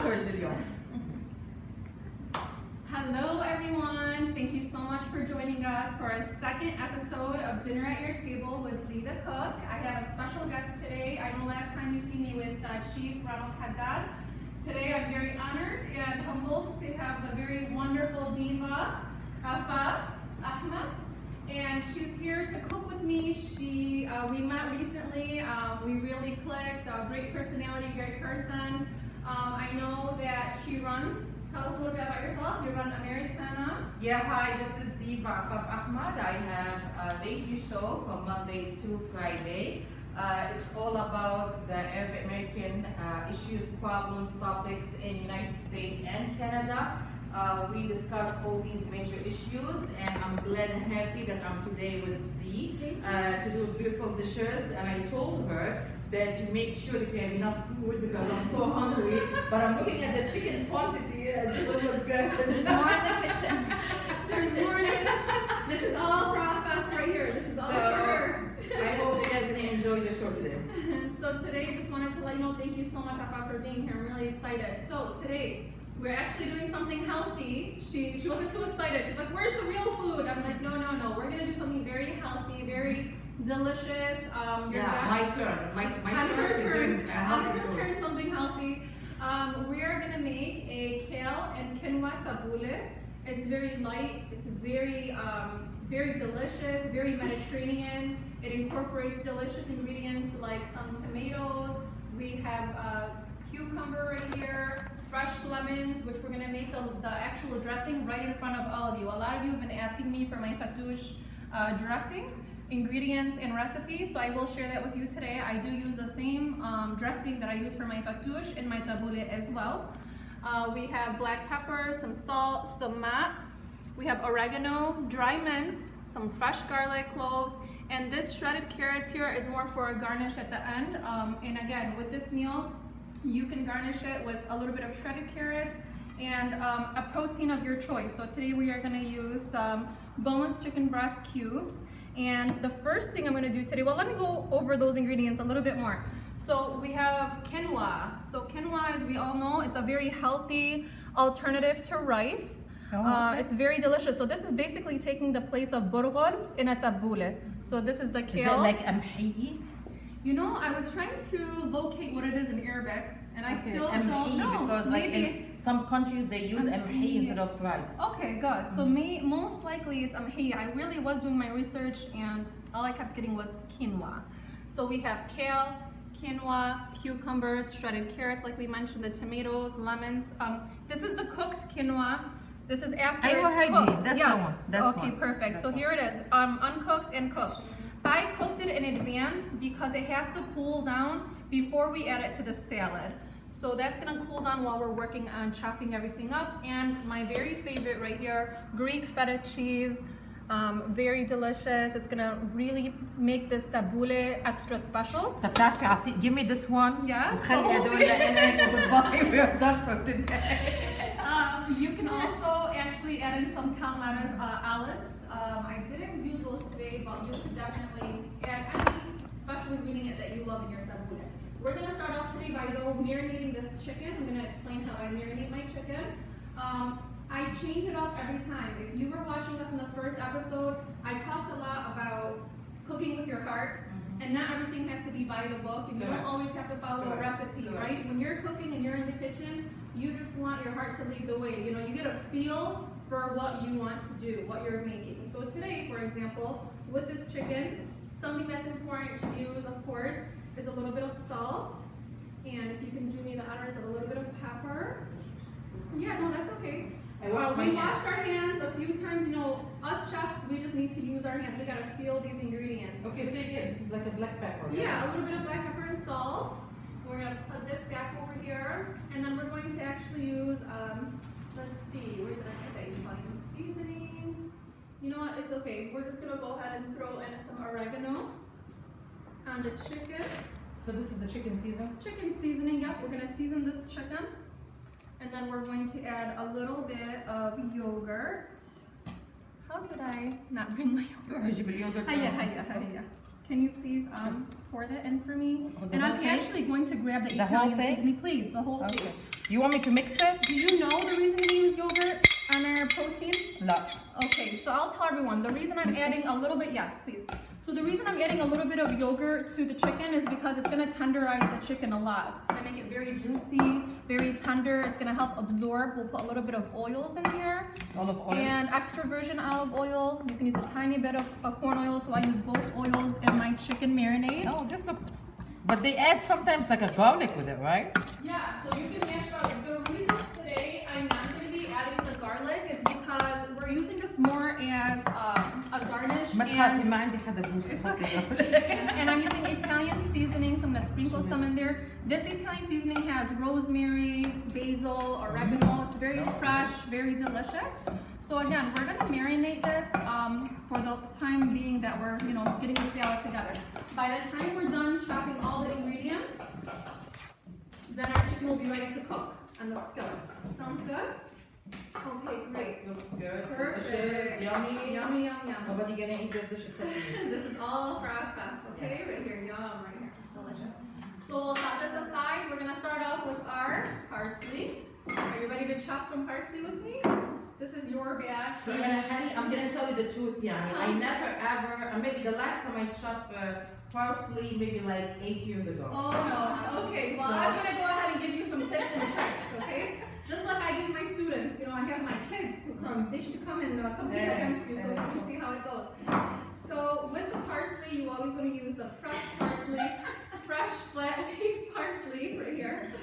Hello everyone, thank you so much for joining us for our second episode of Dinner at Your Table with Zee the Cook. I have a special guest today. I know last time you see me with Chief Ronald Haddad. Today I'm very honored and humbled to have the very wonderful diva, Afaf Ahmed. And she's here to cook with me. We met recently, we really clicked, great personality, great person. I know that she runs. Tell us a little bit about yourself. You run Americana. Yeah, hi, this is Diva Afaf Ahmed. I have a daily show from Monday to Friday. It's all about the Arab American issues, problems, topics in United States and Canada. We discuss all these major issues, and I'm glad and happy that I'm today with Zee to do beautiful dishes. And I told her that you make sure that you have enough food because I'm so hungry. But I'm looking at the chicken quantity and it doesn't look good. There's more in the kitchen. There's more in the kitchen. This is all for Afaf right here. This is all for her. I hope you guys are going to enjoy the show today. So today, just wanted to let you know, thank you so much, Afaf, for being here. I'm really excited. So today, we're actually doing something healthy. She wasn't too excited. She's like, where's the real food? I'm like, no. We're going to do something very healthy, very delicious. My turn. My turn. I'm going to turn something healthy. We are going to make a Kale and Quinoa Tabbouli. It's very light. It's very delicious, very Mediterranean. It incorporates delicious ingredients like some tomatoes. We have cucumber right here, fresh lemons, which we're going to make the actual dressing right in front of all of you. A lot of you have been asking me for my fattoush dressing ingredients and recipes, so I will share that with you today. I do use the same dressing that I use for my fattoush in my tabbouli as well. We have black pepper, some salt, some mat. We have oregano, dry mints, some fresh garlic cloves, and this shredded carrots here is more for a garnish at the end. And again, with this meal, you can garnish it with a little bit of shredded carrots and a protein of your choice. So today we are going to use some boneless chicken breast cubes. And the first thing I'm going to do today, well, let me go over those ingredients a little bit more. So we have quinoa. So quinoa, as we all know, it's a very healthy alternative to rice. It's very delicious. So this is basically taking the place of burghul in a tabbouli. So this is the kale. Is it like amhiyi? You know, I was trying to locate what it is in Arabic, and I still don't know. Because like in some countries they use amhiyi instead of rice. Okay, good. So most likely it's amhiyi. I really was doing my research, and all I kept getting was quinoa. So we have kale, quinoa, cucumbers, shredded carrots, like we mentioned, the tomatoes, lemons. This is the cooked quinoa. This is after it's cooked. That's yes. the one. That's okay, one. perfect. That's so one. here it is, uncooked and cooked. I cooked it in advance because it has to cool down before we add it to the salad. So that's gonna cool down while we're working on chopping everything up. And my very favorite right here, Greek feta cheese, very delicious. It's gonna really make this tabbouli extra special. Give me this one. Yes. We are done for today. You can also actually add in some calamatic olives. I didn't use those today, but you should definitely add any special ingredient that you love in your tabbouli. We're gonna start off today by marinating this chicken. I'm gonna explain how I marinate my chicken. I change it up every time. If you were watching us in the first episode, I talked a lot about cooking with your heart, and not everything has to be by the book, and you don't always have to follow a recipe, right? When you're cooking and you're in the kitchen, you just want your heart to lead the way. You know, you get a feel for what you want to do, what you're making. So today, for example, with this chicken, something that's important to use, of course, is a little bit of salt. And if you can do me the honors of a little bit of pepper. Yeah, no, that's okay. We washed our hands a few times. You know, us chefs, we just need to use our hands. We gotta feel these ingredients. Okay, so again, this is like a black pepper. Right? Yeah, a little bit of black pepper and salt. We're gonna put this back over here, and then we're going to actually use, let's see, where did I put that Italian seasoning? You know what, it's okay. We're just gonna go ahead and throw in some oregano on the chicken. So this is the chicken seasoning? Chicken seasoning, yep. We're gonna season this chicken. And then we're going to add a little bit of yogurt. How did I not bring my yogurt? Hiya. Can you please pour that in for me? And I'm actually going to grab the Italian seasoning, please, the whole thing. You want me to mix it? Do you know the reason we use yogurt on our protein? No. Okay, so I'll tell everyone. The reason I'm adding a little bit, yes, please. So the reason I'm adding a little bit of yogurt to the chicken is because it's gonna tenderize the chicken a lot. It's gonna make it very juicy, very tender. It's gonna help absorb. We'll put a little bit of oils in here. Olive oil. And extra virgin olive oil. You can use a tiny bit of corn oil, so I use both oils in my chicken marinade. No, just a... But they add sometimes like a garlic with it, right? Yeah, so you can mash garlic. The reason today I'm not going to be adding the garlic is because we're using this more as a garnish. ما تخافي ما عندي حدا It's بوسي. okay. And I'm using Italian seasoning, so I'm going to sprinkle some in there. This Italian seasoning has rosemary, basil, oregano. It's very fresh, very delicious. So again, we're going to marinate this for the time being that we're, getting the salad together. By the time we're done chopping all the ingredients, then our chicken will be ready to cook on the skillet. Sounds good? Okay, great. Looks good. Perfect. Delicious. Yummy. Yummy, yum, yum. Nobody gonna eat this dish except me. This is all for our fat, okay? Right here, yum, right here. Delicious. So we'll set this aside. We're gonna start off with our parsley. Are you ready to chop some parsley with me? This is your bag. So I'm gonna tell you the truth, Yani. I never ever, maybe the last time I chopped parsley, maybe like 8 years ago. Oh no, okay. Well, I'm gonna go ahead and give you some tips and tricks, okay? Just like I give my students, I have my kids who come, they should come and compete against you so we can see how it goes. So with the parsley, you always want to use the fresh parsley, fresh flat leaf parsley right here.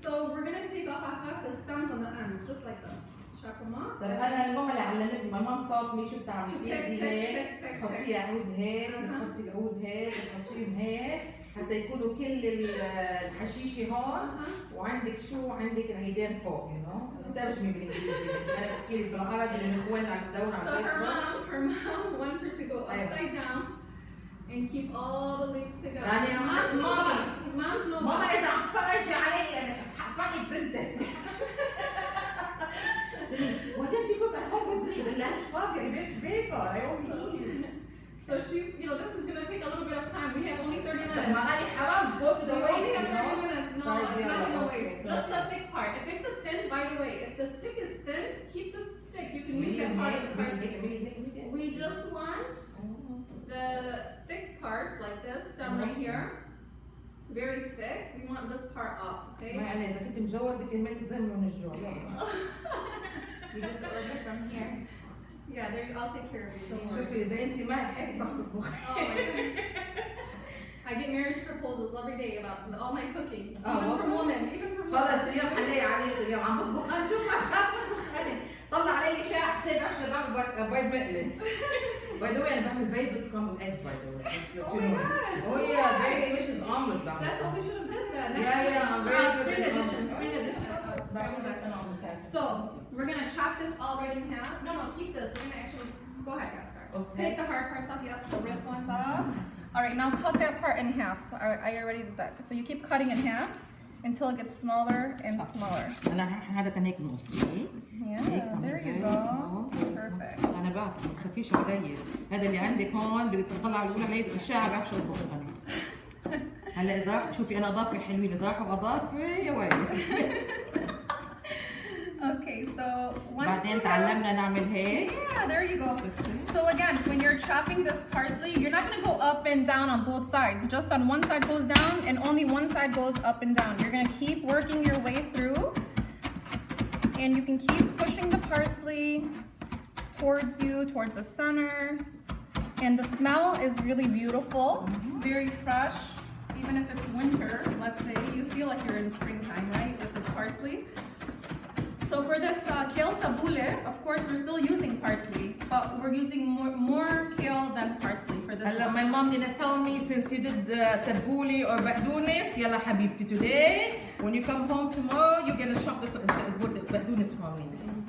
So we're gonna take off half the stems on the ends, just like this. Chop them off. طيب انا الماما اللي علمتني my mom taught me شو بتعملي دي هيك تحطي عود هيك وتحطي العود هيك وتحطيهم هيك حتى يكونوا كل الحشيشه هون وعندك عندك العيدين فوق ترجمي بالانجليزي انا بحكي لك بالعربي للاخوان على الدور على الفيسبوك. Her mom wants her to go upside down and keep all the leaves together. يعني mom's no ماما اذا عم تفرجي علي انا حفرحي بنتك. Why didn't you cook at home with me? The lunch father, it's bacon. I only eat. So she's, this is gonna take a little bit of time. We have only 30 minutes. Go to the We waist, only have 30 minutes. No, it's not gonna waste. Okay. Just the thick part. If it's a thin, by the way, if the stick is thin, keep the stick. You can use that part of the parsley. We just want the thick parts like this, stem right here. Very thick. We want this part up, okay? اسمعي إذا كنت مجوزة كلمات الزمن من الجوع. You just order from here. Yeah, there. I'll take care of you. Don't worry. شوفي إذا أنت ما بحبك تطبخي. Oh my God. I get marriage proposals every day about all my cooking. Oh, Even from women. Even from women. خلص اليوم علي اليوم عم بطبخ أنا شوف عم بطبخ أنا طلع علي شاع حسيت عشان بعمل بيض مقلي. By the way, أنا بعمل very good scrambled eggs by the way. Oh my gosh. Oh yeah, very delicious omelet بعمل. That's what we should have did then. Yeah, very good. Spring edition. Spring edition. Scrambled eggs. So we're gonna chop this all right in half. No, keep this. We're gonna actually go ahead, guys. Sorry. Okay. Take the hard parts off. Yes, the rip ones off. All right, now cut that part in half. I already did that. So you keep cutting in half until it gets smaller and smaller. أنا هذا كان هيك نص. Yeah, there you go. Perfect. أنا بعرف ما تخافيش علي. هذا اللي عندك هون بدك تطلع على الأولى الشاعة بعرف شو أطبخ أنا. هلا إذا راح شوفي أنا أظافري حلوين إذا راحوا أظافري يا ويلي. Okay, so once بعدين تعلمنا نعمل هيك. Yeah, there you go. So again, when you're chopping this parsley, you're not gonna go up and down on both sides. Just on one side goes down and only one side goes up and down. You're gonna keep working your way through and you can keep pushing the parsley towards you, towards the center. And the smell is really beautiful, very fresh. Even if it's winter, let's say, you feel like you're in springtime, right, with this parsley. So for this kale tabbouli, of course, we're still using parsley, but we're using more kale than parsley for this one. My mom gonna tell me since you did tabbouli or بقدونس, يلا حبيبتي today when you come home tomorrow you're gonna chop the بقدونس for me.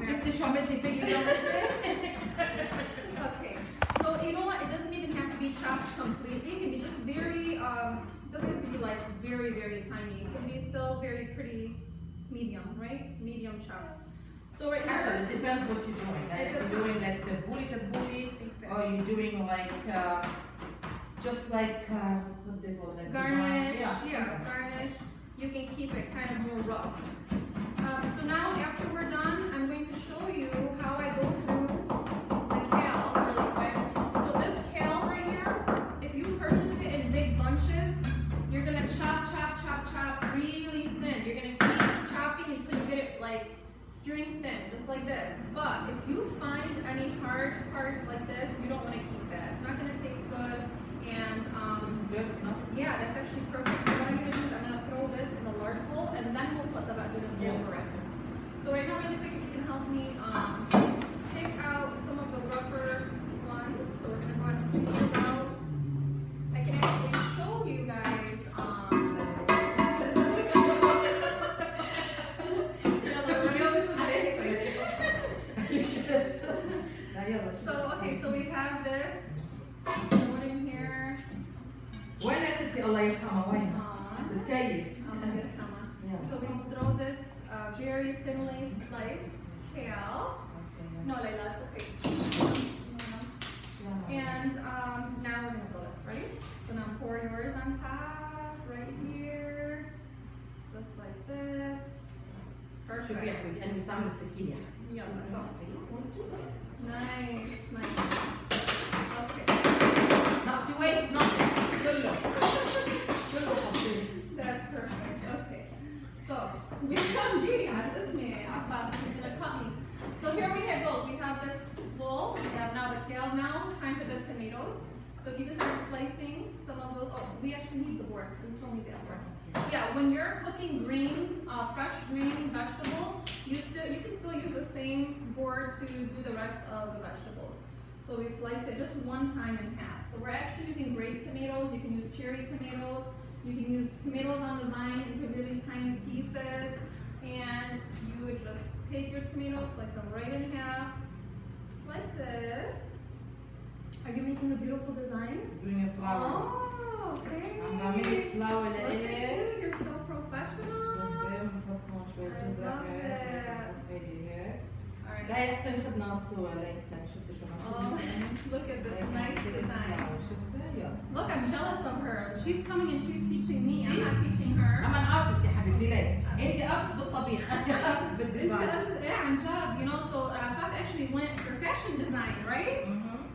شفتي شو عملتي فيا Okay, so you know what? It doesn't even have to be chopped completely. It can be just very, it doesn't have to be like very, very tiny. It can be still very pretty medium, right? Medium chop. So right now, it depends what you're doing. If you're doing like tabbouli, or you're doing like just like what they call that? Garnish, Yeah, garnish. You can keep it kind of more rough. string thin, just like this. But if you find any hard parts like this, you don't want to keep that. It's not going to taste good. And This is good, no? yeah, that's actually perfect. So what I'm going to do is I'm going to throw this in the large bowl, and then we'll put the baqdunus over it. So right now, really quick, if you can help me take out some of the rougher ones. So we're going to go ahead and take those out. I can actually show you guys. So okay, so we have this. Put in here. وين يا ستي الله يرحمها وين؟ بالكيف. So we throw this very thinly sliced kale. No, Layla, it's okay. And now we're gonna go this. Ready? So now pour yours on top, right here, just like this. شوفي يا Perfect. حبيبتي أنا بستعمل السكين يا حبيبتي. Yeah, go. Nice, nice. Okay. Not to waste nothing. كله. كله حاطين. That's perfect. Okay. So we have this man. He's gonna cut me. So here we go. We have this bowl. We have now the kale. Now time for the tomatoes. So if you just start slicing some of those. Oh, we actually need the board. We still need that board. Yeah, when you're cooking green, fresh green vegetables, you can still use the same board to do the rest of the vegetables. So we slice it just one time in half. So we're actually using grape tomatoes. You can use cherry tomatoes. You can use tomatoes on the vine into really tiny pieces. And you would just take your tomatoes, slice them right in half, like this. Are you making a beautiful design? Doing a flower. Oh, thanks. I'm gonna make flower Look at لإلك. you, you're so professional. بنحط هون شوية جزر I love هيك. هيجي هيك. All right. ده أحسن خدنا الصورة ليك شفتي شو Oh, look at this nice design. شفتي يلا. Look, I'm jealous of her. She's coming and she's teaching me. I'm not teaching her. أنا أرتست يا حبيبتي ليه؟ أنت أرتست بالطبيخ أنا أرتست It's, بالديزاين. yeah, عن جد, you know. So Afaf actually went for fashion design, right?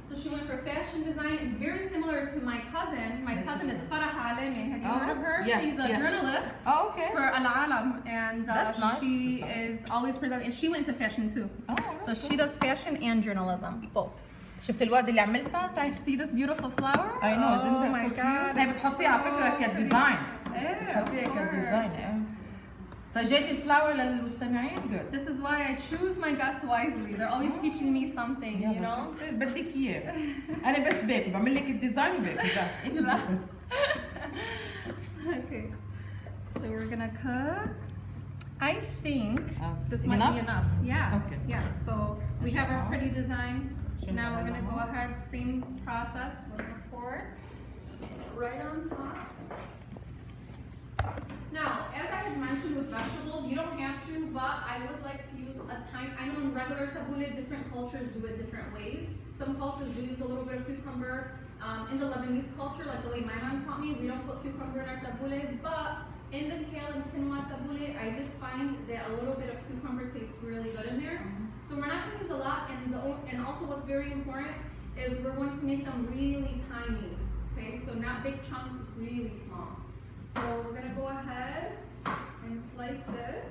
So she went for fashion design. It's very similar to my cousin. My cousin is Farah Alemi. Have you heard of her? Yes, She's a yes. journalist Oh, okay. for Al Alam, and That's nice. she is always presenting. And she went into fashion too. Oh, So she does fashion and journalism, both. شفت الورد اللي عملتها؟ تعي. See this beautiful flower? I know, isn't Oh that my so God, cute? هي it's بتحطيها على فكرة so كديزاين. pretty. بتحطيها of كديزاين. course. فجيتي الفلاور للمستمعين good. This is why I choose my guests wisely. They're always teaching me something, you know? شفت بدك اياه. انا بس باكل بعمل لك الديزاين وباكل بس انت لا. بتاكل. Okay, so we're gonna cook. I think this might enough? be enough. Yeah. Okay. Yeah. So we have our Sure. pretty design. Sure. Now we're gonna go ahead, same process. We're gonna pour it right on top. Now, as I had mentioned with vegetables, you don't have to, but I would like to use a tiny. I know in regular tabbouleh, different cultures do it different ways. Some cultures do use a little bit of cucumber. In the Lebanese culture, like the way my mom taught me, we don't put cucumber in our tabbouleh, but in the kale and quinoa tabbouleh, I did find that a little bit of cucumber tastes really good in there. So we're not going to use a lot, and also what's very important is we're going to make them really tiny. Okay, so not big chunks, really small. So we're going to go ahead and slice this.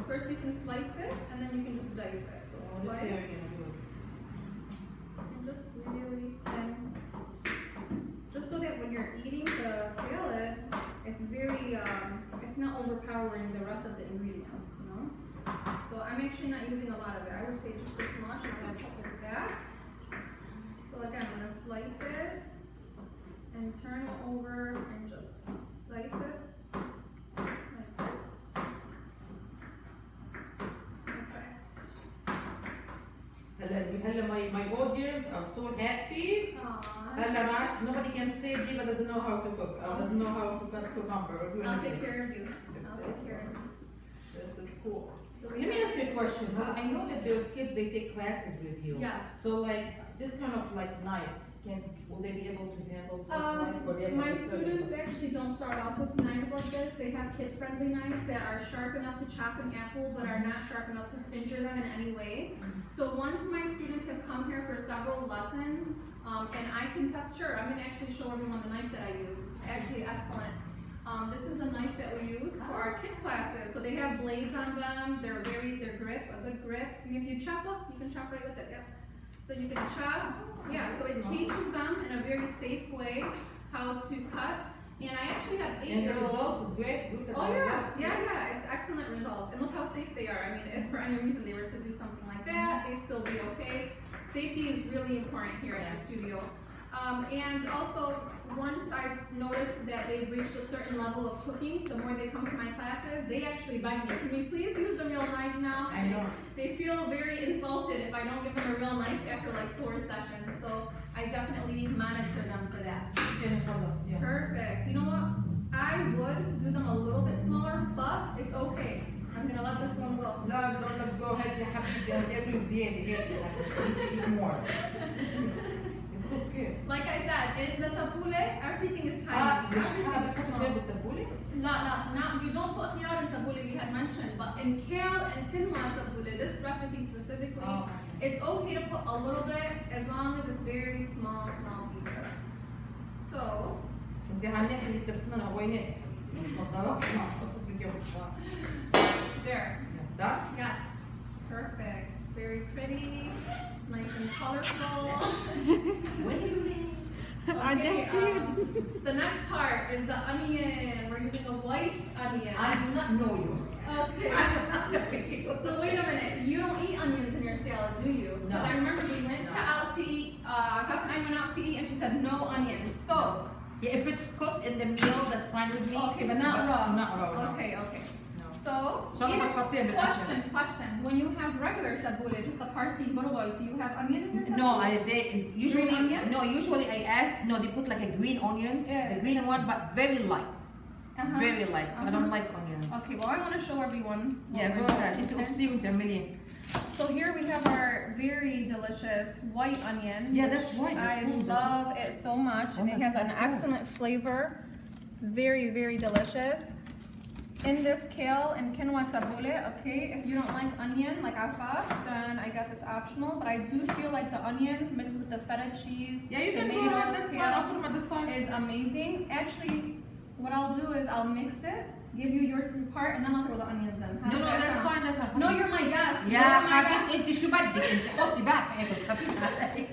First you can slice it, and then you can just dice it. So slice, and just really thin. Just so that when you're eating the salad, it's very, it's not overpowering the rest of the ingredients, you know? So I'm actually not using a lot of it. I would say just this much, and I'm going to put this back. So again, I'm going to slice it and turn it over and just dice it like this. Perfect. هلا my audience are so happy. هلا ما عادش nobody can say Diva doesn't know how to cook or doesn't know how to cut cucumber. I'll take care of you. I'll take care of you. This is cool. So Let me ask you a question. I know that those kids they take classes with you. Yes. So like this kind of like knife, will they be able to handle something like or they have My to be students certain? actually don't start off with knives like this. They have kid-friendly knives that are sharp enough to chop an apple, but are not sharp enough to injure them in any way. So once my students have come here for several lessons, and I can test, sure, I'm gonna actually show everyone the knife that I use. It's actually excellent. This is a knife that we use for our kid classes. So they have blades on them. They're great. a good grip. And if you chop up, you can chop right with it. Yeah. So you can chop. Yeah. So it teaches them in a very safe way how to cut. And I actually have 8-year-olds. And the results is great. Look at Oh the yeah, results. yeah, it's excellent results. And look how safe they are. I mean, if for any reason they were to do something like that, they'd still be okay. Safety is really important here at the studio. And also, once I've noticed that they've reached a certain level of cooking, the more they come to my classes, they actually beg me, can we please use the real knives now? I know. They feel very insulted if I don't give them a real knife after like 4 sessions. So I definitely monitor them for that. Yeah. Perfect. You know what? I would do them a little bit smaller, but it's okay. I'm gonna let this one go. لا don't go ahead يا حبيبي اعمل زيادة eat more. It's okay. Like I said, in the tabbouleh, everything is tiny. مش Everything حابب is تحط small. خيار بالتبولة؟ Not you don't put khiyar in tabbouleh, we had mentioned, but in kale and quinoa tabbouleh, this recipe specifically, it's okay to put a little bit as long as it's very small pieces. So, انت هنحكي اللي تبسنا العوينات. مفضلة؟ ما خصص بدي there. Done? Yes. Perfect. Very pretty. It's nice and colorful. Okay, the next part is the onion. We're using a white onion. I do not know you. Okay. So wait a minute. You don't eat onions in your salad, do you? No. Because I remember we went out to eat. Papa and I went out to eat, and she said no onions. So. Yeah, if it's cooked in the meal, that's fine with me. Okay, but not raw. Not raw. No. Okay. No. So. Question. When you have regular tabbouleh, just the parsley burwal, do you have onion in your tabbouleh? No, they usually Green onion? no. Usually I ask. No, they put like a green onions, Yeah. the green one, but very light, very light. So I don't Uh-huh. like onions. Okay, well I want to show everyone. what Yeah, we're go doing, ahead. Into okay? the sea with a million. So here we have our very delicious white onion. Yeah, that's white. I love it so much, and it has that's an so good. excellent flavor. It's very, very delicious. In this kale and quinoa tabbouleh, okay, if you don't like onion, like Afaf, then I guess it's optional. But I do feel like the onion mixed with the feta cheese, Yeah, you can do tomatoes, it. That's fine. kale, I'll put them at the side. is amazing. Actually, what I'll do is I'll mix it, give you your part, and then I'll throw the onions in. How No, does no, that that's sound? fine. That's fine. No, you're my guest. يا You're my guest. حبيبتي انت شو بدك انت حطي بقى في ايدك خفيف علي.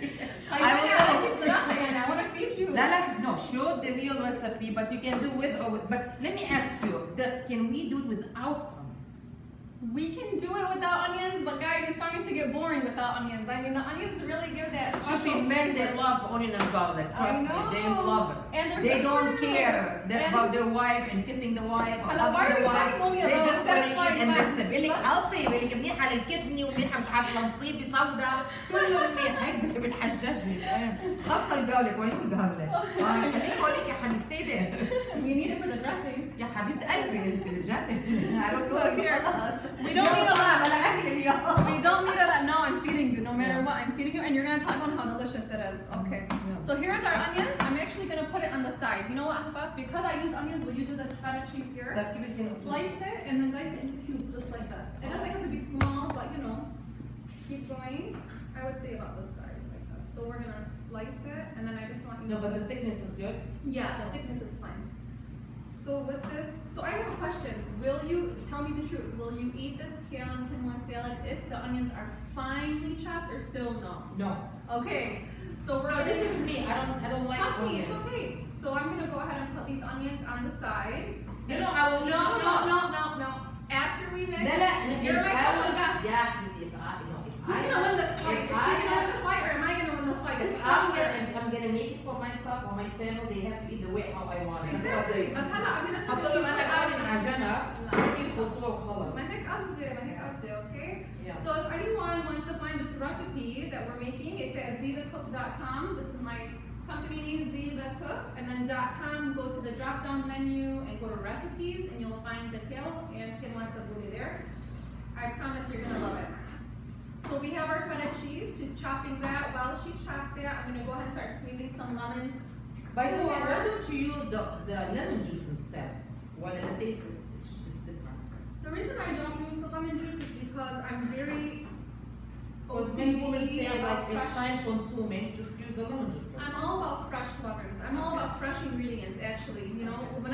Like, I will yeah, know. بصراحة يعني I want to feed you. لا لا no show the real recipe but you can do with or with but let me ask you can we do it without onions? We can do it without onions, but guys, it's starting to get boring without onions. I mean, the onions really give that Should special be men they flavor. love onion and garlic trust me they know. love it And they're they good don't for you. care And- about their wife and kissing the wife or Hello, why hugging are the you wife talking only they about just want to satisfying eat and men? that's it بيقول لك healthy بيقول لك منيحه للكدني ومنيحه مش عارفه لمصيبي سوداء كله منيح هيك بتحججني فاهم خاصه الجارليك وين الجارليك خليك هوليك يا حبيبي stay there We need it for the dressing. يا حبيبه قلبي انت بجد So here, we don't need a lot. ولا اكل اليوم We don't need it. No, I'm feeding you. No matter what, I'm feeding you, and you're gonna talk about how delicious it is. Okay. So here's our onions. I'm actually gonna put it on the side. You know what, Afaf? Because I use onions, will you do the feta cheese here? طب كيف بدنا Slice it and then dice it into cubes just like this. It doesn't have to be small, but you know, keep going. I would say about this size like this. So we're gonna slice it, and then I just want you No, to. but the thickness is good. Yeah, the thickness is fine. So with this, so I have a question. Will you, tell me the truth, will you eat this kale and quinoa salad if the onions are finely chopped or still no? No. Okay, so we're No, gonna. this is me. I don't like Trust me, onions. it's okay. So I'm gonna go ahead and put these onions on the side. No, I will No, eat no, it. no, no, no. After we mix, لا لا you're my special guest. Yeah, if I no, if Who's gonna win this fight? Is she gonna win the fight or am I gonna win the fight? It's I'm gonna make it for myself or my family. They have to eat the way how I want it. Exactly. بس هلا I'm gonna حط switch لهم it انا قاعدة out. على جنب يحطوه وخلص. ما هيك قصدي, okay? Yeah. So if anyone wants to find this recipe that we're making, it's at zeethecook.com. This is my company name, Zee the Cook, and then .com, go to the drop-down menu and go to recipes, and you'll find the kale and quinoa tabbouleh there. I promise you're gonna love it. So we have our feta cheese. She's chopping that. While she chops that, I'm gonna go ahead and start squeezing some lemons. By the way, why don't you use the lemon juice instead? Well, the taste is different. The reason I don't use the lemon juice is because I'm very Because many women say about like it's time consuming, just use the lemon juice. I'm all about fresh lemons. I'm all about fresh ingredients, actually. You know, when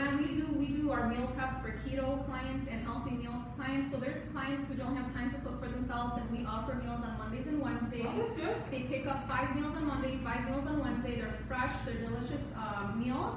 we do our meal preps for keto clients and healthy meal clients. So there's clients who don't have time to cook for themselves. Salad, and we offer meals on Mondays and Wednesdays. Oh, that's good. They pick up 5 meals on Monday, 5 meals on Wednesday. They're fresh, they're delicious meals.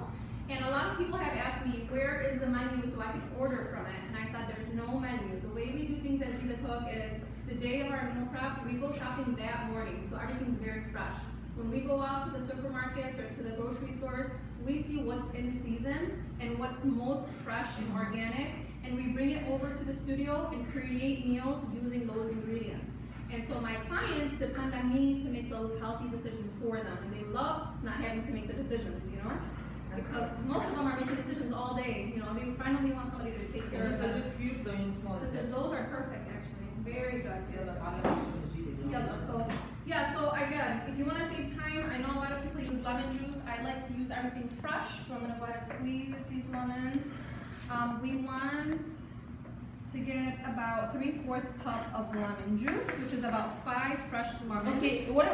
And a lot of people have asked me, where is the menu so I can order from it? And I said, there's no menu. The way we do things at Zee Cook is the day of our meal prep, we go shopping that morning, so everything's very fresh. When we go out to the supermarkets or to the grocery stores, we see what's in season and what's most fresh and organic, and we bring it over to the studio and create meals using those ingredients. And so my clients depend on me to make those healthy decisions for them, and they love not having to make the decisions, you know? Because most of them are making decisions all day, you know, they finally want somebody to take care of them. Those are perfect, actually, very good. So again, if you want to save time, I know a lot of people use lemon juice. I like to use everything fresh, so I'm going to go ahead and squeeze these lemons. We want to get about 3/4 cup of lemon juice, which is about 5 fresh lemons. Okay, what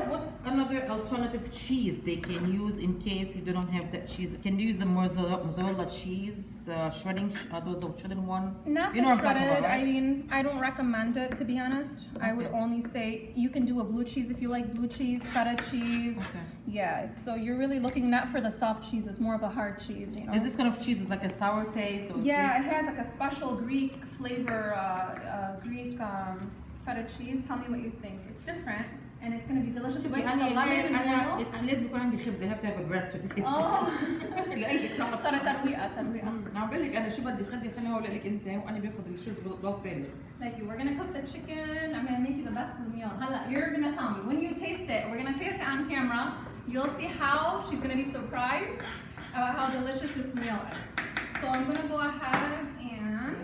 another alternative cheese they can use in case you don't have that cheese? Can you use the mozzarella cheese, shredding, those the shredded one? Not You the know what I'm talking shredded. about, right? I mean, I don't recommend it, to be honest. I would Okay. only say you can do a blue cheese if you like blue cheese, feta cheese. Okay. Yeah, so you're really looking not for the soft cheese, it's more of a hard cheese, you know. Is this kind of cheese is like a sour taste or Yeah, sweet? it has like a special Greek flavor, Greek feta cheese. Tell me what you think. It's different and it's gonna be delicious with شوفي like the lemon and أنا oil. لازم يكون عندي خبز. I have to have a bread to taste Oh. it. لقلك تعرف. صار ترويقة. عم بقول لك أنا شو بدي خلي هو لك أنت وأنا باخذ الشوز بضل فين. Thank you. We're gonna cook the chicken. I'm gonna make you the best meal. Hala, you're gonna tell me when you taste it. We're gonna taste it on camera. You'll see how she's gonna be surprised about how delicious this meal is. So I'm gonna go ahead and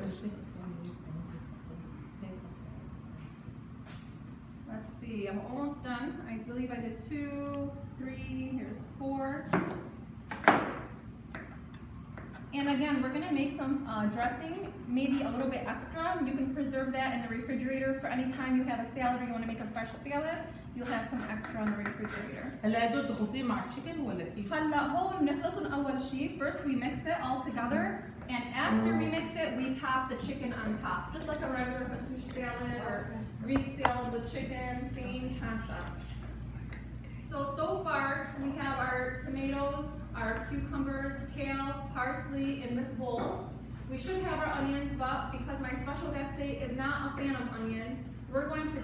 let's see. I'm almost done. I believe I did 2, 3. Here's 4. And again, we're gonna make some dressing, maybe a little bit extra. You can preserve that in the refrigerator for any time you have a salad or you wanna make a fresh salad. You'll have some extra in the refrigerator. هلا هدول تخلطيه مع الشيكن ولا كيف؟ هلا هون بنخلطهم أول شيء. First we mix it all together, and after we mix it, we top the chicken on top, just like a regular fattoush salad or Greek salad with chicken. Same concept. So far we have our tomatoes, our cucumbers, kale, parsley in this bowl. We should have our onions, but because my special guest today is not a fan of onions, we're going to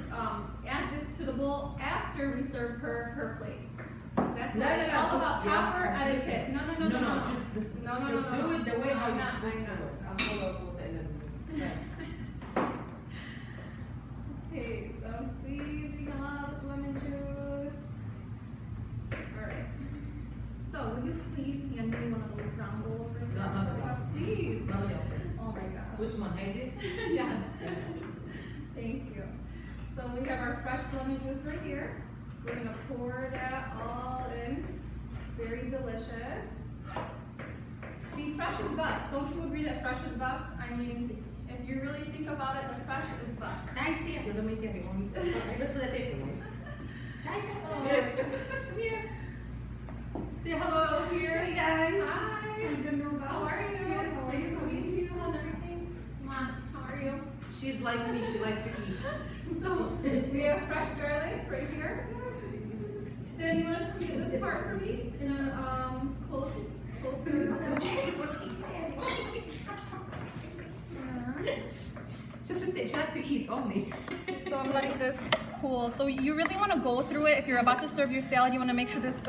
add this to the bowl after we serve her plate. That's لا what لا it's لا all about proper etiquette. No. Just No. do it the way how I'm you're not, supposed I to know. do it. I'm full of Okay, so squeezing a lot of this lemon juice. Alright. So would you please hand me one of those brown bowls right No, now? no. Please. No. Oh my gosh. Which one, Heidi? Yes. Thank you. So we have our fresh lemon juice right here. We're gonna pour that all in. Very delicious. See, fresh is best. Don't you agree that fresh is best? I mean, if you really think about it, the fresh is best. I see it. Let me get it. Let's put it in. Oh. Come here. Say hello. So here, Hey guys. Hi. How are you? Nice to meet you. How's everything? Mwah. How are you? She's like me. She likes to eat. So we have fresh garlic right here. Sam, you want to come get this part for me in a closer? She likes to eat only. So I'm letting this cool. So you really want to go through it. If you're about to serve your salad, you want to make sure this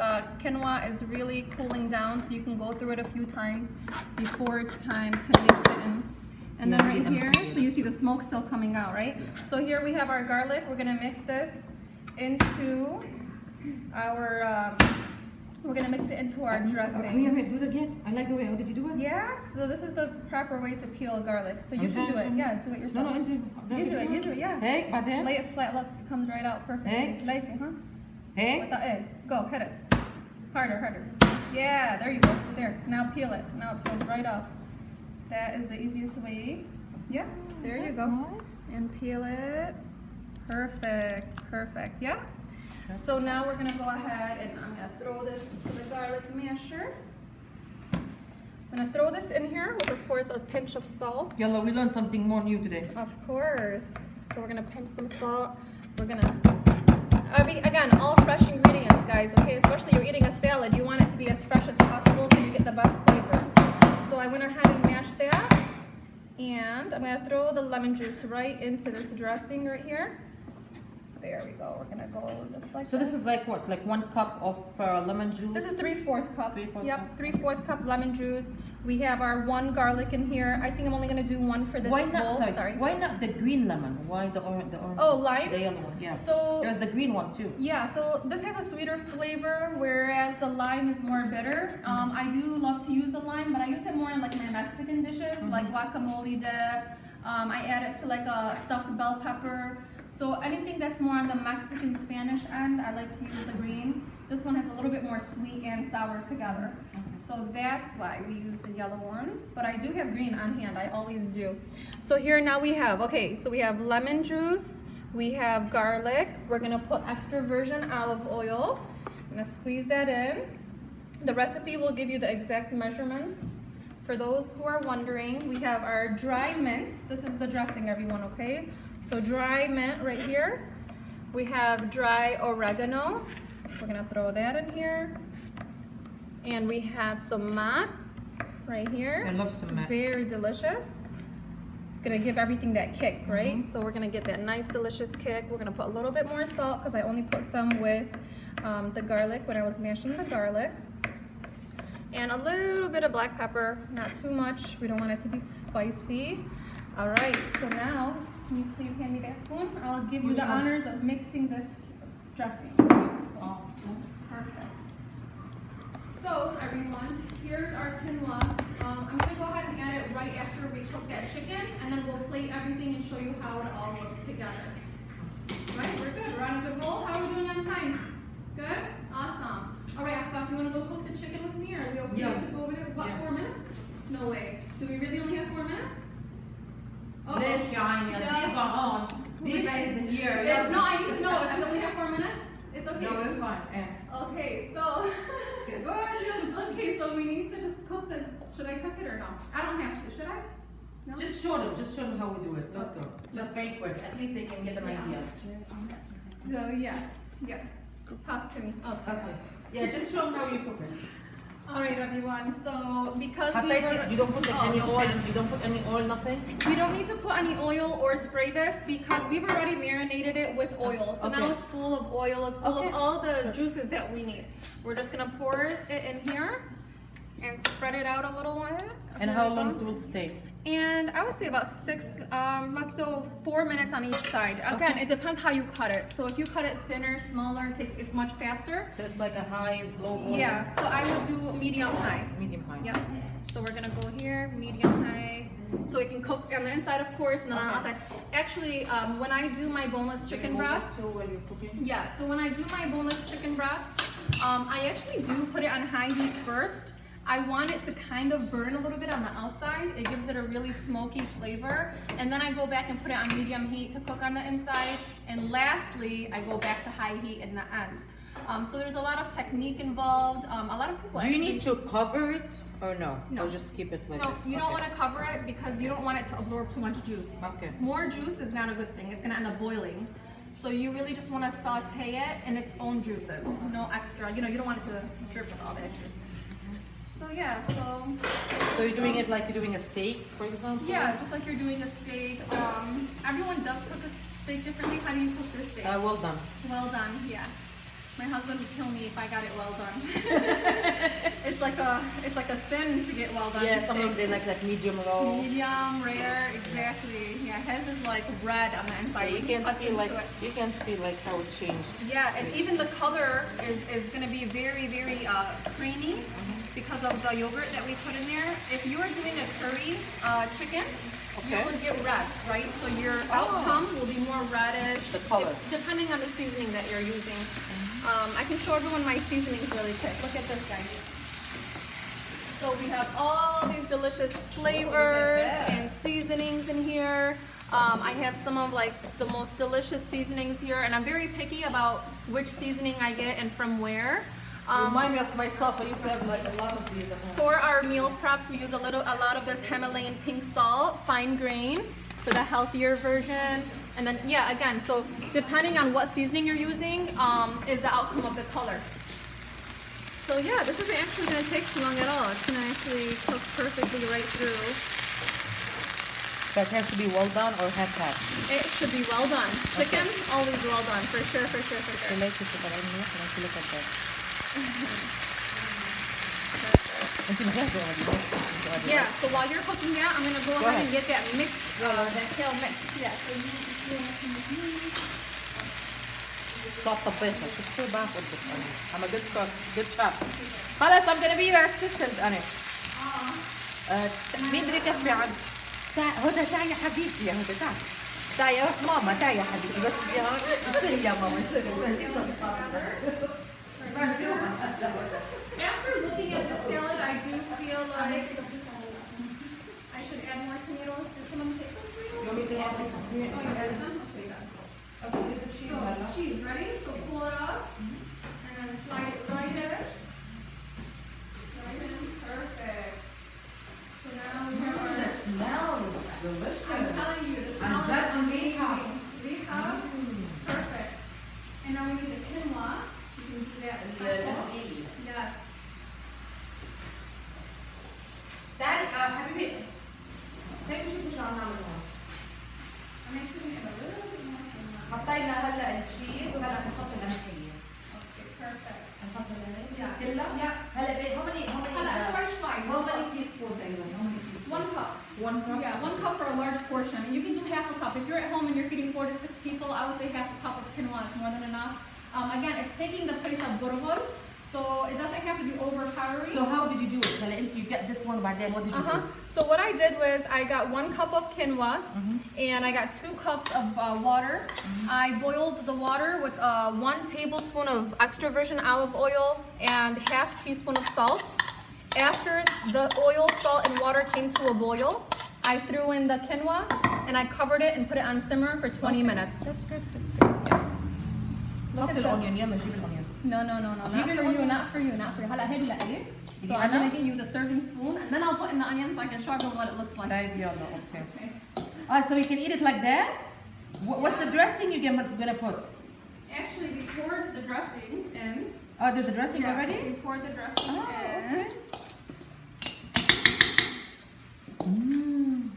quinoa is really cooling down, so you can go through it a few times before it's time to mix it in. And then right here, so you see the smoke still coming out, right? So here we have our garlic. We're gonna mix this into our, we're gonna mix it into our dressing. Do it again. I like the way. How did you do it? Yeah, so this is the proper way to peel garlic. So you should do it. Yeah, do it yourself. No, You do it, yeah. Hey, بعدين. Lay it flat, look, it comes right out perfectly. Hey. Like it, huh? Hey. With the egg. Go, hit it. Harder. Yeah, there you go. There. Now peel it. Now it peels right off. That is the easiest way. Yeah, there you go. Nice. And peel it. Perfect. Yeah? So now we're gonna go ahead and I'm gonna throw this into the garlic masher. I'm gonna throw this in here with, of course, a pinch of salt. Yalla, we learned something more new today. Of course. So we're gonna pinch some salt. We're gonna, again, all fresh ingredients, guys, okay? Especially you're eating a salad, you want it to be as fresh as possible so you get the best flavor. So I went ahead and mashed that. And I'm gonna throw the lemon juice right into this dressing right here. There we go. We're gonna go just like So this is like what? Like 1 cup of lemon juice? This is 3/4 cup. 3/4 Yep, cup. 3/4 cup lemon juice. We have our 1 garlic in here. I think I'm only gonna do 1 for this Why not? bowl. Sorry. Why not the green lemon? Why the orange? Oh, lime? The yellow one. Yeah. So There's the green one too. yeah, so this has a sweeter flavor, whereas the lime is more bitter. I do love to use the lime, but I use it more in like my Mexican dishes, like guacamole dip. I add it to like a stuffed bell pepper. So anything that's more on the Mexican Spanish end, I like to use the green. This one has a little bit more sweet and sour together. So that's why we use the yellow ones. But I do have green on hand, I always do. So here now we have, okay, so we have lemon juice, we have garlic. We're gonna put extra virgin olive oil. I'm gonna squeeze that in. The recipe will give you the exact measurements. For those who are wondering, we have our dry mint. This is the dressing, everyone, okay? So dry mint right here. We have dry oregano. We're gonna throw that in here. And we have some mac right here. I love some mac. Very delicious. It's gonna give everything that kick, right? So we're gonna get that nice delicious kick. We're gonna put a little bit more salt because I only put some with the garlic when I was mashing the garlic. And a little bit of black pepper, not too much. We don't want it to be spicy. All right, so now, can you please hand me that spoon? I'll give you Which the one? honors of mixing this dressing. Oh, Perfect. So, everyone, here's our quinoa. I'm gonna go ahead and add it right after we cook that chicken, and then we'll plate everything and show you how it all looks together. Right, we're good. We're on a good roll. How are we doing on time? Good? Awesome. All right, Afaf, you wanna go cook the chicken with me, or are we okay Yeah. to go over there for what, Yeah. 4 minutes? No way. Do we really only have 4 minutes? ليش يعني diva on? Diva isn't here. Yeah. No, I need to know if we only have 4 minutes. It's okay. No, we're fine. Yeah. Okay, so. Go ahead. Okay, so we need to just cook the. Should I cook it or no? I don't have to. Should I? No. Just show them how we do it. Let's go. Just very quick. At least they can get an idea. So yeah. Talk to me. Okay. Okay. Yeah, just show them how you cook it. All right, everyone. So because Have we they- were, you don't put like, any Oh, oil. okay. You don't put any oil, nothing. We don't need to put any oil or spray this because we've already marinated it with oil. So now Okay. it's full of oil. It's full Okay. of all the Sure. juices that we need. We're just gonna pour it in here and spread it out a little while. And how long it will stay? And I would say about 6, let's go 4 minutes on each side. Again, Okay. it depends how you cut it. So if you cut it thinner, smaller, it's much faster. So it's like a high, low oil. Yeah, so I would do medium high. Medium high. Yep. So we're gonna go here, medium high. So it can cook on the inside, of course, and then on the outside. Actually, when I do my boneless chicken breast, So while you're cooking. yeah, so when I do my boneless chicken breast, I actually do put it on high heat first. I want it to kind of burn a little bit on the outside. It gives it a really smoky flavor. And then I go back and put it on medium heat to cook on the inside. And lastly, I go back to high heat in the end. So there's a lot of technique involved. A lot of people Do you actually- need to cover it or no? No. Or just keep it like No, that? you don't Okay. want to cover it because you don't want it to absorb too much juice. Okay. More juice is not a good thing. It's going to end up boiling. So you really just want to saute it in its own juices. No extra. You don't want it to drip with all that juice. So yeah, So you're doing it like you're doing a steak, for example? yeah, just like you're doing a steak. Everyone does cook a steak differently. How do you cook your steak? Well done. Well done, yeah. My husband would kill me if I got it well done. it's like a sin to get well done. Yeah, steak. some of them like medium low. Medium, rare, exactly. Yeah, his is like red on the Yeah, inside. you When can cut see into like it. you can see like how it changed. Yeah, and even the color is going to be very, very creamy because of the yogurt that we put in there. If you are doing a curry chicken, you Okay. would get red, right? So your outcome will be more reddish, The color. depending on the seasoning that you're using. I can show everyone my seasonings really quick. Look at this, guys. So we have all these delicious flavors and seasonings in here. I have some of like the most delicious seasonings here, and I'm very picky about which seasoning I get and from where. Remind me of myself. I used to have like a lot of these at home. For our meal preps, we use a lot of this Himalayan pink salt, fine grain, for the healthier version. And then, yeah, again, so depending on what seasoning you're using is the outcome of the color. So yeah, this isn't actually going to take too long at all. It's going to actually cook perfectly right through. That has to be well done or half cut? It should be well done. Chicken, always well done, for sure, for sure, for sure. I like it, but I don't know. I like to look at that. Yeah, so while you're cooking that, I'm going to go ahead and get that mix, that kale mix. Yeah, so Stop the business. It's too bad for this one. I'm a good cook. Good chef. خلاص I'm gonna be your assistant أنا. مين بدك تفري عن؟ هدى تعي يا حبيبتي يا هدى تعي. تعي يا ماما تعي يا حبيبتي بس يا سوري يا ماما سوري. After looking at the salad, I do feel like I should add more tomatoes. Did someone take them for you? You want me to add it? Oh, you added them? Okay, good. Okay, this is cheese. So, cheese, ready? So pull it up and then slide it right in. Right in, perfect. So now we have our... The smell is delicious. I'm telling you, the smell that is amazing. Riha, perfect. And now we need the quinoa. You can do that as well. Yes. تعالي حبيبي هيك شوفي شو عم نعمل هون. I'm making it a little bit more quinoa. حطينا هلا التشيز وهلا حنحط القمحية. Okay, perfect. حنحط القمحية Yeah. كلها؟ Yeah. هلا how many هلا شوي. how many teaspoons تقريبا؟ How many teaspoons? 1 cup. 1 cup? Yeah, 1 cup for a large portion. And you can do half a cup. If you're at home and you're feeding 4 to 6 people, I would say half a cup of quinoa is more than enough. Again, it's taking the place of burghul, so it doesn't have to be overpowering. So how did you do it? هلا أنت you get this one بعدين what did you do? So what I did was I got 1 cup of quinoa and I got 2 cups of water. I boiled the water with 1 tablespoon of extra virgin olive oil and half teaspoon of salt. After the oil, salt, and water came to a boil, I threw in the quinoa and I covered it and put it on simmer for 20 minutes. That's good. That's good. Yes. Look حط at this. الأونيون يلا جيب الأونيون. No, not for you, not for you, not for you. هلا هيدي لإلك. So I'm gonna get you the serving spoon and then I'll put in the onion so I can show everyone what it looks like. طيب يلا okay. Okay. So you can eat it like that? What's the dressing you're gonna put? Actually, we poured the dressing in. Oh, there's a dressing Yeah, already? we poured the dressing in. Okay.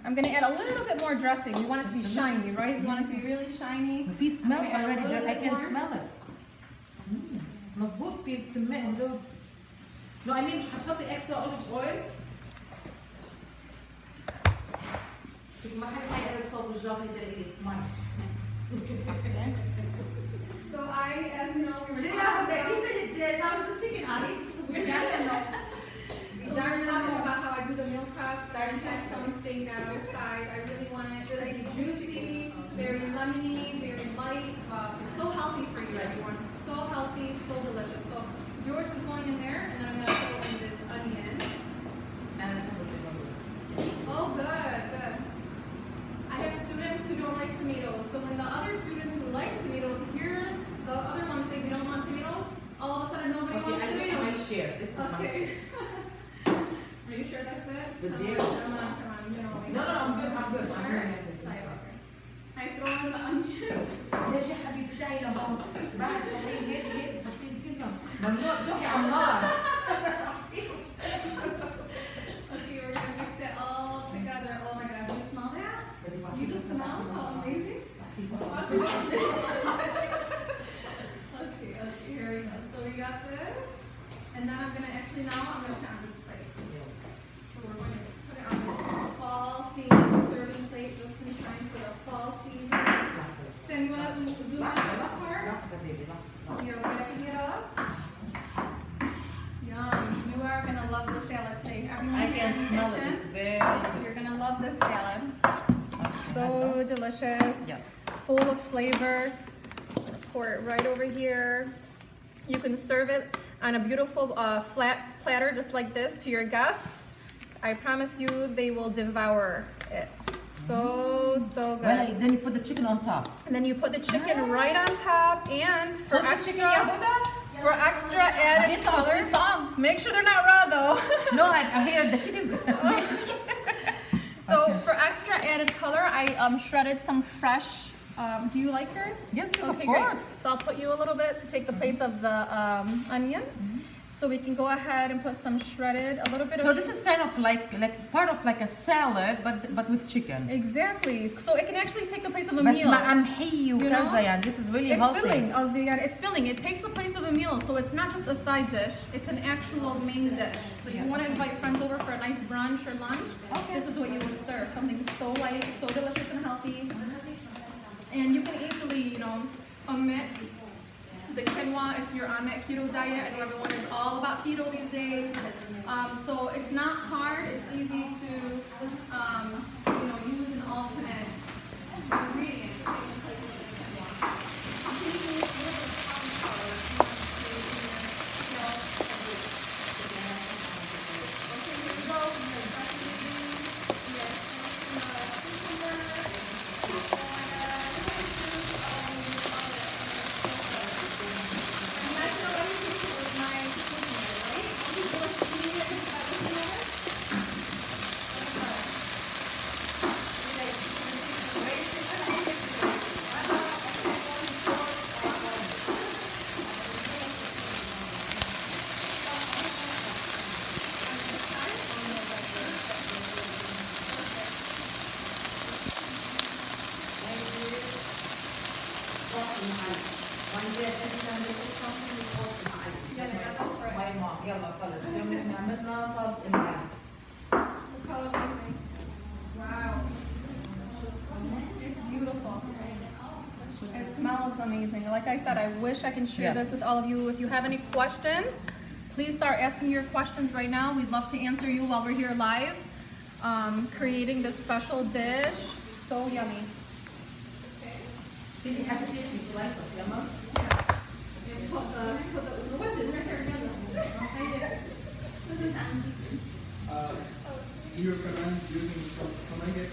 I'm gonna add a little bit more dressing. You want it to be That's shiny, delicious. right? You want it to be really shiny. في smell I'm gonna add a already little there. I bit can more. smell it. مظبوط في السماء هدول. No, I mean مش هتحطي extra olive oil. ما حد حيقرب صوت الجافي ده اللي يسمع. So as you know, we were لا talking هذا about, كيف الجاز the chicken honey. so we were talking about how I do the meal preps. I check something outside. I really want it to be juicy, very lemony, very light. So healthy for you, everyone. So healthy, so delicious. So yours is going in there, and then I'm gonna throw in this onion. Oh, good, good. I have students who don't like tomatoes. So when the other students who like tomatoes hear the other ones say we don't want tomatoes, all of a sudden nobody Okay, wants I tomatoes. get my share. This is my Okay. share. Are you sure that's it? With Come zero. on, come on, come on. You know, No, I'm good. I'm good. I'm Sure? good. Right, okay. I throw in the onion. ليش يا حبيبي تعي لهون؟ بعد طلعين هيك هيك حاطين كلهم. ممنوع تروحي على النار. Okay, we're gonna mix it all together. Oh my God, do you smell that? You just smell how amazing? Okay, here we go. So we got this, and then I'm gonna put it on this plate. So we're going to put it on this fall themed serving plate just in time for the fall season. Sam, you wanna zoom in on this part? You're wrapping it up. Yum, you are gonna love this salad today. Everyone I here can in the smell it. kitchen, It's very good. you're gonna love this salad. So delicious, Yeah. full of flavor. Pour it right over here. You can serve it on a beautiful flat platter just like this to your guests. I promise you they will devour it. So Well, good. then you put the chicken on top. And then you put the chicken right on top, and for What's the chicken, yeah, extra added Get those, color, it's on. make sure they're not raw though. No, I hear the chickens. So Okay. for extra added color, I shredded some fresh Do you like yours? Yes, yes, of Okay, course. great. So I'll put you a little bit to take the place of the onion. So we can go ahead and put some shredded, a little bit So of. this is kind of like part of like a salad, but with chicken. Exactly. So it can actually take the place of a بس meal. مع قمحية وكذا يعني. This is really It's healthy. filling. It's filling. It takes the place of a meal. So it's not just a side dish. It's an actual main dish. So you want to invite friends over for a nice brunch or lunch. Okay. This is what you would serve. Something so light, so delicious and healthy. And you can easily, omit the quinoa if you're on that keto diet. I know everyone is all about keto these days. So it's not hard. It's easy to, use an alternate ingredient. يلا خلص اليوم عملنا صارت إملاء. Wow. It's beautiful. It smells amazing. Like I said, I wish I can share this with all of you. If you have any questions, please start asking your questions right now. We'd love to answer you while we're here live. Creating this special dish. So yummy. Do you recommend using tomato?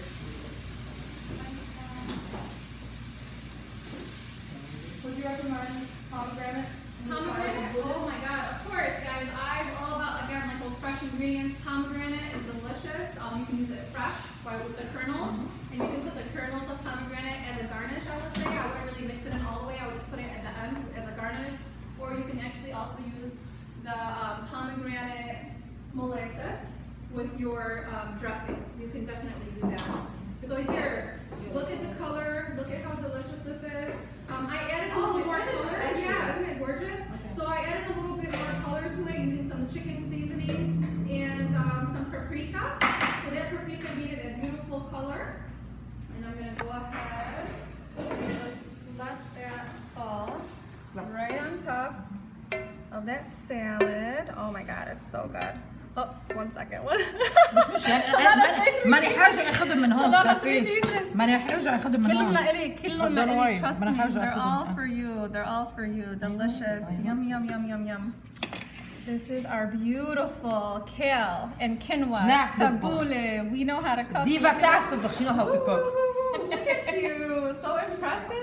Would you recommend pomegranate? Pomegranate? Oh my god, of course, guys. I'm all about, again, like those fresh ingredients. Pomegranate is delicious. You can use it fresh with the kernels. And you can put the kernels of pomegranate as a garnish, I would say. I wouldn't really mix it in all the way. I would just put it at the end as a garnish. Or you can actually also use the pomegranate molasses with your dressing. You can definitely do that. So here, look at the color. Look at how delicious this is. I added a little more color. Yeah, isn't it gorgeous? So I added a little bit more color to it using some chicken seasoning and some paprika. So that paprika gave it a beautiful color. And I'm gonna go ahead and just let that fall right on top of that salad. Oh my god, it's so good. Oh, 1 second. ماني حاجة اخذهم من هون خفيف. ماني حاجة اخذهم من هون. كلهم لإلي. Trust me, they're all for you. They're all for you. Delicious. Yum, yum, yum, yum, yum. This is our beautiful kale and quinoa tabbouli. We know how to cook. ديفا بتعرف تطبخ. She know how to cook. Look at you. So impressive.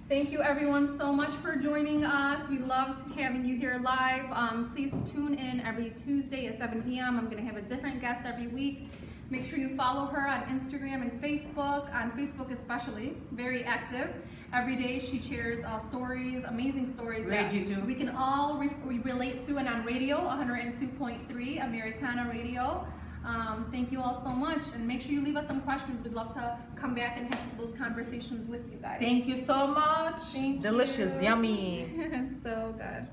Thank you everyone so much for joining us. We loved having you here live. Please tune in every Tuesday at 7 p.m. I'm going to have a different guest every week. Make sure you follow her on Instagram and Facebook. On Facebook especially, very active. Every day she shares stories, amazing stories that we can all relate to, and on radio, 102.3 Americana Radio. Thank you all so much, and make sure you leave us some questions. We'd love to come back and have those conversations with you guys. Thank you so much. Delicious, yummy. It's so good.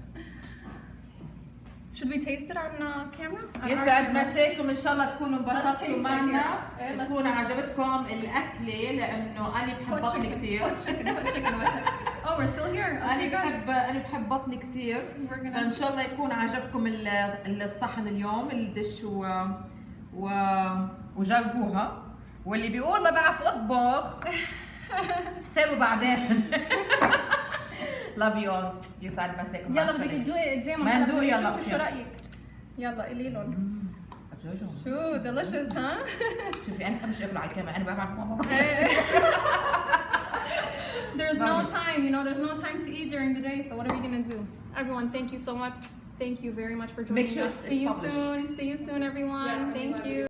Should we taste it on camera? يسعد مساكم، ان شاء الله تكونوا انبسطتوا معنا، تكون عجبتكم الاكله لانه انا بحب بطني كثير. Oh, we're still here. انا بحب بطني كثير، فان شاء الله يكون عجبكم الصحن اليوم الدش وجربوها، واللي بيقول ما بعرف اطبخ حسابه بعدين. Love you all. يسعد مساكم. يلا بدك تدوقي قدامهم. ما ندوق. يلا شو رايك؟ يلا قولي لهم. شو delicious ها؟ شوفي انا بحبش اكل على الكاميرا، انا بعرف ماما. There's no time, there's no time to eat during the day, so what are we gonna do? Everyone, thank you so much. Thank you very much for joining us. See you soon. See you soon, everyone. Thank you.